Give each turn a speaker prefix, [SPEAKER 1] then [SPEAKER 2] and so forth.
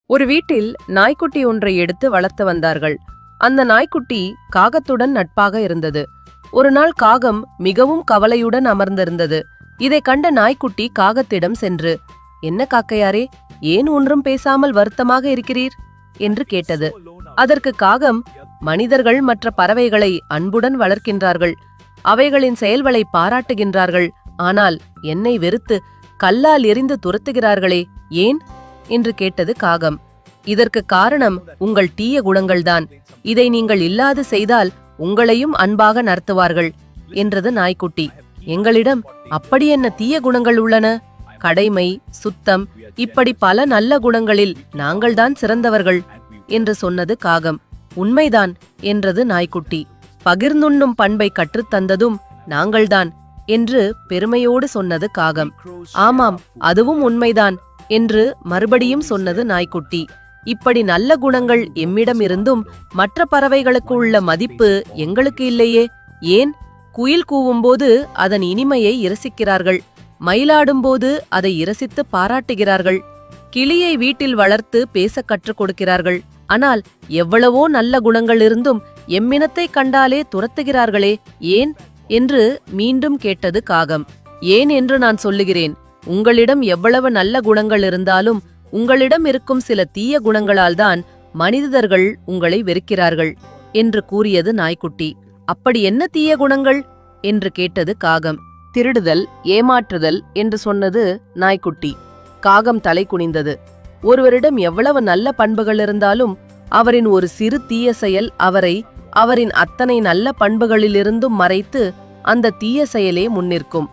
[SPEAKER 1] ஒரு வீட்டில் நாய்க்குட்டி ஒன்றை எடுத்து வளர்த்து வந்தார்கள். அந்த நாய்க்குட்டி காகத்துடன் நட்பாக இருந்தது. ஒரு நாள் காகம் மிகவும் கவலையுடன் அமர்ந்திருந்தது. இதை கண்ட நாய்க்குட்டி காகத்திடம் சென்று, "என்ன காக்கையாரே, ஏன் ஒன்றும் பேசாமல் வருத்தமாக இருக்கிறீர்?" என்று கேட்டது. அதற்கு காகம், "மனிதர்கள் மற்ற பறவைகளை அன்புடன் வளர்க்கின்றார்கள். அவைகளின் செயல்களை பாராட்டுகின்றார்கள். ஆனால் என்னை வெறுத்து கல்லால் எறிந்து துரத்துகிறார்களே, ஏன்?" என்று கேட்டது காகம். "இதற்கு காரணம் உங்கள் தீய குணங்கள்தான். இதை நீங்கள் இல்லாது செய்தால் உங்களையும் அன்பாக நடத்துவார்கள்" என்றது நாய்க்குட்டி. "எங்களிடம் அப்படி என்ன தீய குணங்கள் உள்ளன? கடைமை, சுத்தம், இப்படி பல நல்ல குணங்களில் நாங்கள்தான் சிறந்தவர்கள்" என்று சொன்னது காகம். "உண்மைதான்" என்றது நாய்க்குட்டி. "பகிர்ந்துண்ணும் பண்பை கற்றுத்தந்ததும் நாங்கள்தான்" என்று பெருமையோடு சொன்னது காகம். "ஆமாம், அதுவும் உண்மைதான்" என்று மறுபடியும் சொன்னது நாய்க்குட்டி. "இப்படி நல்ல குணங்கள் எம்மிடம் இருந்தும் மற்ற பறவைகளுக்கு உள்ள மதிப்பு எங்களுக்கு இல்லையே, ஏன்? குயில் கூவும்போது அதன் இனிமையை இரசிக்கிறார்கள். மயிலாடும்போது அதை இரசித்து பாராட்டுகிறார்கள். கிளியை வீட்டில் வளர்த்து பேச கற்றுக் கொடுக்கிறார்கள். ஆனால் எவ்வளவோ நல்ல குணங்கள் இருந்தும் எம்மினத்தை கண்டாலே துரத்துகிறார்களே, ஏன்?" என்று மீண்டும் கேட்டது காகம். "ஏன் என்று நான் சொல்லுகிறேன். உங்களிடம் எவ்வளவு நல்ல குணங்கள் இருந்தாலும் உங்களிடம் இருக்கும் சில தீய குணங்களால்தான் மனிதர்கள் உங்களை வெறுக்கிறார்கள்" என்று கூறியது நாய்க்குட்டி. "அப்படி என்ன தீய குணங்கள்?" என்று கேட்டது காகம். "திருடுதல், ஏமாற்றுதல்" என்று சொன்னது நாய்க்குட்டி. காகம் தலை குனிந்தது. ஒருவரிடம் எவ்வளவு நல்ல பண்புகள் இருந்தாலும் அவரின் ஒரு சிறு தீய செயல் அவரின் அத்தனை நல்ல பண்புகளிலிருந்தும் மறைத்து அந்த தீய செயலே முன்னிற்கும்.